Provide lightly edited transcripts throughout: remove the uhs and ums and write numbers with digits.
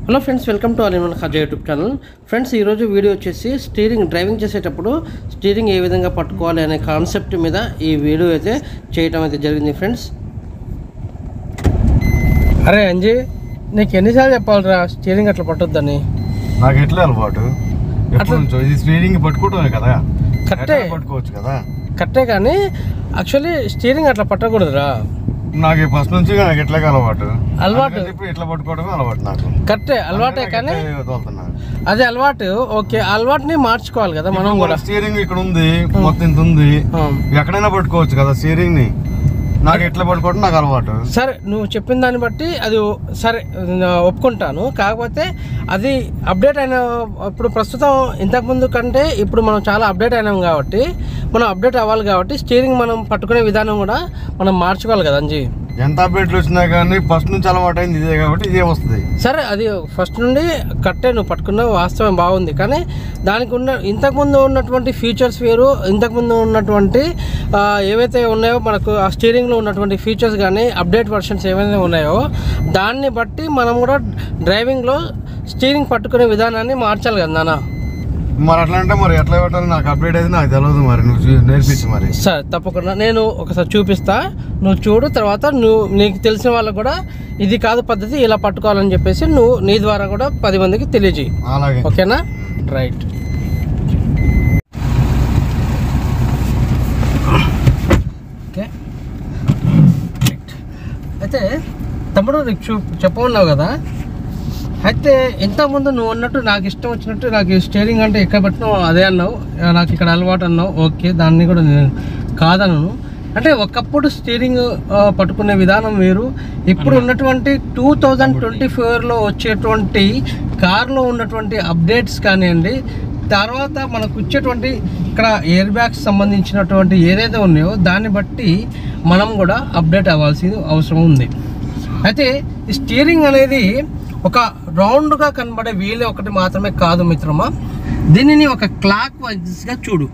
Hello friends, welcome to all in one Khaja YouTube channel. Friends, ఈరోజు video వచ్చేసి driving చేసేటప్పుడు steering ఏ విధంగా పట్టుకోవాలి అనే కాన్సెప్ట్ మీద ఈ వీడియో అయితే చేయటం అయితే జరిగింది. ఫ్రెండ్స్, అరే అంజీ, నీకు ఎన్నిసార్లు చెప్పాలిరా స్టీరింగ్ అట్లా పట్టొద్దని? నాకు ఎట్లా అలవాటు, స్టీరింగ్ పట్టుకోవటమే కదా, పట్టుకోవచ్చు కదా, కట్టే. కానీ యాక్చువల్లీ స్టీరింగ్ అట్లా పట్టకూడదురా. నాకు ఫస్ట్ నుంచి నాకు ఎట్లా అలవాటు ఎట్లా పట్టుకోవడమే అలవాటు. నాకు కరెక్టే, అలవాటే. కానీ అదే అలవాటు, ఓకే, అలవాటుని మార్చుకోవాలి కదా మనం కూడా. స్టీరింగ్ ఇక్కడ ఉంది, మొత్తం ఇంత ఉంది, ఎక్కడైనా పట్టుకోవచ్చు కదా స్టీరింగ్ ని. నాకు ఎట్లా పట్టుకోవడం నాకు అలవాటు. సరే, నువ్వు చెప్పిన దాన్ని బట్టి అది సరే ఒప్పుకుంటాను. కాకపోతే అది అప్డేట్ అయిన ఇప్పుడు ప్రస్తుతం ఇంతకుముందు కంటే ఇప్పుడు మనం చాలా అప్డేట్ అయినాం కాబట్టి మనం అప్డేట్ అవ్వాలి కాబట్టి స్టీరింగ్ మనం పట్టుకునే విధానం కూడా మనం మార్చుకోవాలి కదా అంజీ. ఎంత అప్డేట్లు వచ్చినా కానీ ఫస్ట్ నుంచి అలవాటు అయింది ఇదే కాబట్టి ఇదే వస్తుంది. సరే, అది ఫస్ట్ నుండి కట్టే నువ్వు పట్టుకున్నావు, వాస్తవం బాగుంది. కానీ దానికి ఇంతకుముందు ఉన్నటువంటి ఫీచర్స్ వేరు, ఇంతకుముందు ఉన్నటువంటి ఏవైతే ఉన్నాయో మనకు ఆ స్టీరింగ్లో ఉన్నటువంటి ఫీచర్స్ కానీ అప్డేట్ వర్షన్స్ ఏవైతే ఉన్నాయో దాన్ని బట్టి మనం కూడా డ్రైవింగ్లో స్టీరింగ్ పట్టుకునే విధానాన్ని మార్చాలి కదా నాన్న. మరి అట్లా అంటే మరి ఎట్లా పెట్టాలి, నాకు అప్డేట్ అయితే నాకు తెలియదు. మరి నువ్వు నేర్పించు. మరి సరే, తప్పకుండా నేను ఒకసారి చూపిస్తా, నువ్వు చూడు. తర్వాత నీకు తెలిసిన వాళ్ళకు కూడా ఇది కాదు పద్ధతి, ఇలా పట్టుకోవాలని చెప్పేసి నువ్వు నీ ద్వారా కూడా 10 మందికి తెలియజేయి. అలాగే, ఓకేనా? రైట్. ఓకే, అయితే తమ్ముడు నీకు చెప్పమన్నావు కదా. అయితే ఇంతకుముందు నువ్వు అన్నట్టు నాకు ఇష్టం వచ్చినట్టు నాకు స్టీరింగ్ అంటే ఎక్కడ పట్టినావు అదే అన్నావు, నాకు ఇక్కడ అలవాటు అన్నావు. ఓకే, దాన్ని కూడా నేను కాదనను. అంటే ఒకప్పుడు స్టీరింగ్ పట్టుకునే విధానం వేరు, ఇప్పుడు ఉన్నటువంటి 2024లో వచ్చేటువంటి కార్లో ఉన్నటువంటి అప్డేట్స్ కానివ్వండి, తర్వాత మనకు వచ్చేటువంటి ఇక్కడ ఎయిర్ బ్యాగ్స్ సంబంధించినటువంటి ఏదైతే ఉన్నాయో దాన్ని బట్టి మనం కూడా అప్డేట్ అవ్వాల్సిన అవసరం ఉంది. అయితే ఈ స్టీరింగ్ అనేది ఒక రౌండ్గా కనబడే వీల్ ఒకటి మాత్రమే కాదు మిత్రమా. దీనిని ఒక క్లాక్ వైజ్గా చూడు,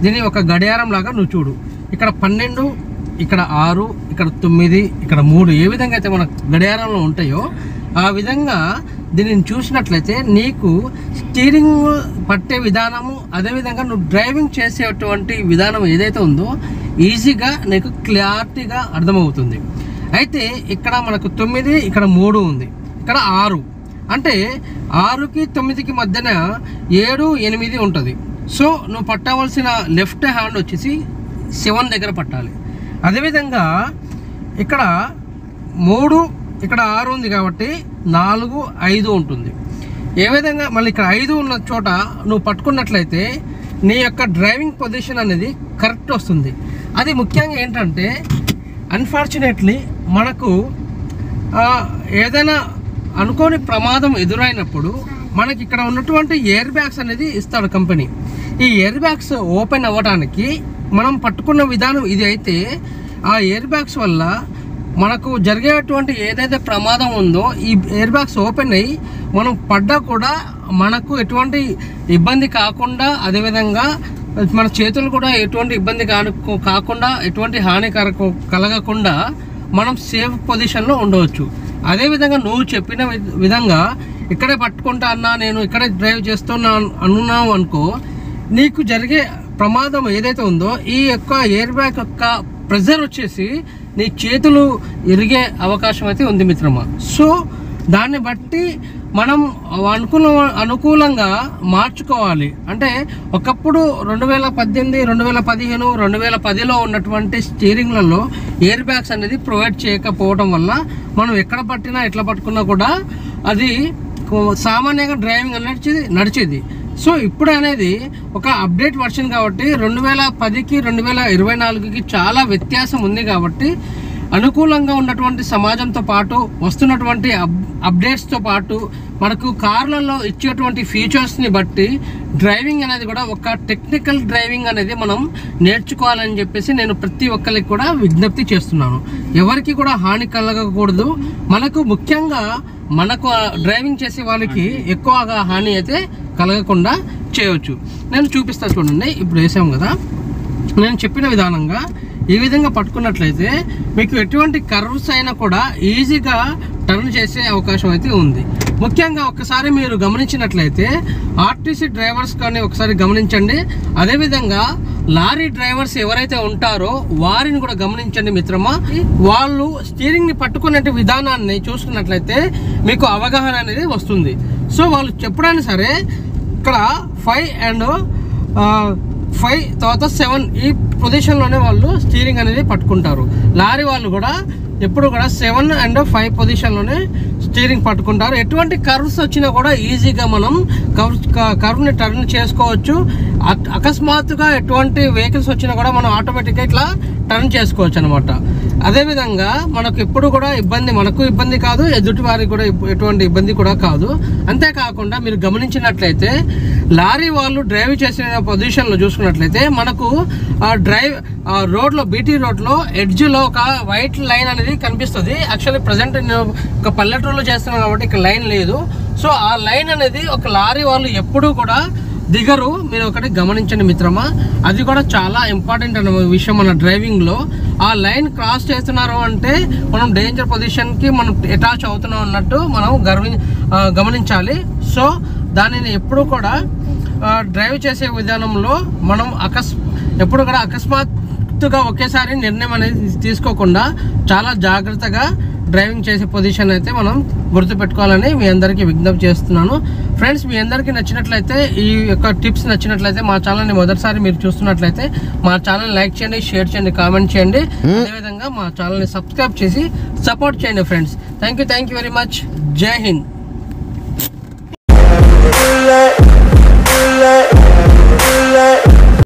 దీన్ని ఒక గడియారం లాగా నువ్వు చూడు. ఇక్కడ 12, ఇక్కడ 6, ఇక్కడ 9, ఇక్కడ 3 ఏ విధంగా అయితే మన గడియారంలో ఉంటాయో ఆ విధంగా దీనిని చూసినట్లయితే నీకు స్టీరింగ్ పట్టే విధానము, అదేవిధంగా నువ్వు డ్రైవింగ్ చేసేటువంటి విధానం ఏదైతే ఉందో ఈజీగా నీకు క్లారిటీగా అర్థమవుతుంది. అయితే ఇక్కడ మనకు 9, ఇక్కడ 3 ఉంది, ఇక్కడ 6, అంటే 6కి 9కి మధ్యన 7, 8 ఉంటుంది. సో నువ్వు పట్టవలసిన లెఫ్ట్ హ్యాండ్ వచ్చేసి 7 దగ్గర పట్టాలి. అదేవిధంగా ఇక్కడ 3, ఇక్కడ 6 ఉంది కాబట్టి 4, 5 ఉంటుంది. ఏ విధంగా మళ్ళీ ఇక్కడ 5 ఉన్న చోట నువ్వు పట్టుకున్నట్లయితే నీ యొక్క డ్రైవింగ్ పొజిషన్ అనేది కరెక్ట్ వస్తుంది. అది ముఖ్యంగా ఏంటంటే అన్ఫార్చునేట్లీ మనకు ఏదైనా అనుకోని ప్రమాదం ఎదురైనప్పుడు మనకి ఇక్కడ ఉన్నటువంటి ఎయిర్ బ్యాగ్స్ అనేది ఇస్తాడు కంపెనీ. ఈ ఎయిర్ బ్యాగ్స్ ఓపెన్ అవ్వడానికి మనం పట్టుకున్న విధానం ఇది అయితే ఆ ఎయిర్ బ్యాగ్స్ వల్ల మనకు జరిగేటువంటి ఏదైతే ప్రమాదం ఉందో ఈ ఎయిర్ బ్యాగ్స్ ఓపెన్ అయ్యి మనం పడ్డా కూడా మనకు ఎటువంటి ఇబ్బంది కాకుండా, అదేవిధంగా మన చేతులు కూడా ఎటువంటి ఇబ్బంది కాకుండా, ఎటువంటి హానికరకు కలగకుండా మనం సేఫ్ పొజిషన్లో ఉండవచ్చు. అదేవిధంగా నువ్వు చెప్పిన విధంగా ఇక్కడే పట్టుకుంటా అన్నా, నేను ఇక్కడే డ్రైవ్ చేస్తున్నా అనున్నావు అనుకో, నీకు జరిగే ప్రమాదం ఏదైతే ఉందో ఈ యొక్క ఎయిర్ బ్యాగ్ యొక్క ప్రెజర్ వచ్చేసి నీ చేతులు ఇరిగే అవకాశం అయితే ఉంది మిత్రమా. సో దాన్ని బట్టి మనం అనుకూలంగా మార్చుకోవాలి. అంటే ఒకప్పుడు 2018, 2015, 2010లో ఉన్నటువంటి స్టీరింగ్లలో ఎయిర్ బ్యాగ్స్ అనేది ప్రొవైడ్ చేయకపోవడం వల్ల మనం ఎక్కడ పట్టినా ఎట్లా పట్టుకున్నా కూడా అది సామాన్యంగా డ్రైవింగ్ అనేది నడిచేది. సో ఇప్పుడు అనేది ఒక అప్డేట్ వర్షన్ కాబట్టి 2010కి 2024కి చాలా వ్యత్యాసం ఉంది. కాబట్టి అనుకూలంగా ఉన్నటువంటి సమాజంతో పాటు వస్తున్నటువంటి అప్డేట్స్తో పాటు మనకు కార్లలో ఇచ్చేటువంటి ఫీచర్స్ని బట్టి డ్రైవింగ్ అనేది కూడా ఒక టెక్నికల్ డ్రైవింగ్ అనేది మనం నేర్చుకోవాలని చెప్పేసి నేను ప్రతి ఒక్కరికి కూడా విజ్ఞప్తి చేస్తున్నాను. ఎవరికి కూడా హాని కలగకూడదు. మనకు ముఖ్యంగా మనకు డ్రైవింగ్ చేసే వాళ్ళకి ఎక్కువగా హాని అయితే కలగకుండా చేయవచ్చు. నేను చూపిస్తా చూడండి. ఇప్పుడు వేసాం కదా, నేను చెప్పిన విధానంగా ఈ విధంగా పట్టుకున్నట్లయితే మీకు ఎటువంటి కర్వ్స్ అయినా కూడా ఈజీగా టర్న్ చేసే అవకాశం అయితే ఉంది. ముఖ్యంగా ఒక్కసారి మీరు గమనించినట్లయితే ఆర్టీసీ డ్రైవర్స్ కానీ ఒకసారి గమనించండి. అదేవిధంగా లారీ డ్రైవర్స్ ఎవరైతే ఉంటారో వారిని కూడా గమనించండి మిత్రమా. వాళ్ళు స్టీరింగ్ని పట్టుకునే విధానాన్ని చూసుకున్నట్లయితే మీకు అవగాహన అనేది వస్తుంది. సో వాళ్ళు ఎప్పుడైనా సరే ఇక్కడ 5 and 5 తర్వాత 7 ఈ పొజిషన్లోనే వాళ్ళు స్టీరింగ్ అనేది పట్టుకుంటారు. లారీ వాళ్ళు కూడా ఎప్పుడు కూడా 7 and 5 పొజిషన్లోనే స్టీరింగ్ పట్టుకుంటారు. ఎటువంటి కర్వ్స్ వచ్చినా కూడా ఈజీగా మనం కర్వ్ని టర్న్ చేసుకోవచ్చు. అకస్మాత్తుగా ఎటువంటి వెహికల్స్ వచ్చినా కూడా మనం ఆటోమేటిక్గా ఇట్లా టర్న్ చేసుకోవచ్చు అనమాట. అదేవిధంగా మనకు ఎప్పుడు కూడా మనకు ఇబ్బంది కాదు, ఎదుటి వారికి కూడా ఎటువంటి ఇబ్బంది కూడా కాదు. అంతేకాకుండా మీరు గమనించినట్లయితే లారీ వాళ్ళు డ్రైవ్ చేసిన పొజిషన్లో చూసుకున్నట్లయితే మనకు రోడ్లో బీటీ రోడ్లో ఎడ్జ్లో ఒక వైట్ లైన్ అనేది కనిపిస్తుంది. యాక్చువల్లీ ప్రజెంట్ నేను ఒక పల్లెటూరులో చేస్తున్నాను కాబట్టి ఇక్కడ లైన్ లేదు. సో ఆ లైన్ అనేది ఒక లారీ వాళ్ళు ఎప్పుడూ కూడా దిగరు. మీరు ఒకటి గమనించండి మిత్రమా, అది కూడా చాలా ఇంపార్టెంట్ అనే విషయం మన డ్రైవింగ్లో. ఆ లైన్ క్రాస్ చేస్తున్నారు అంటే మనం డేంజర్ పొజిషన్కి మనం అటాచ్ అవుతున్నాం అన్నట్టు మనం గమనించాలి. సో దానిని ఎప్పుడు కూడా డ్రైవ్ చేసే విధానంలో మనం ఎప్పుడు కూడా అకస్మాత్తుగా ఒకేసారి నిర్ణయం అనేది తీసుకోకుండా చాలా జాగ్రత్తగా డ్రైవింగ్ చేసే పొజిషన్ అయితే మనం గుర్తుపెట్టుకోవాలని మీ అందరికీ విజ్ఞప్తి చేస్తున్నాను. ఫ్రెండ్స్, మీ అందరికీ నచ్చినట్లయితే ఈ యొక్క టిప్స్ నచ్చినట్లయితే మా ఛానల్ని మొదటిసారి మీరు చూస్తున్నట్లయితే మా ఛానల్ లైక్ చేయండి, షేర్ చేయండి, కామెంట్ చేయండి. అదేవిధంగా మా ఛానల్ని సబ్స్క్రైబ్ చేసి సపోర్ట్ చేయండి friends. Thank you very much. జై హింద్.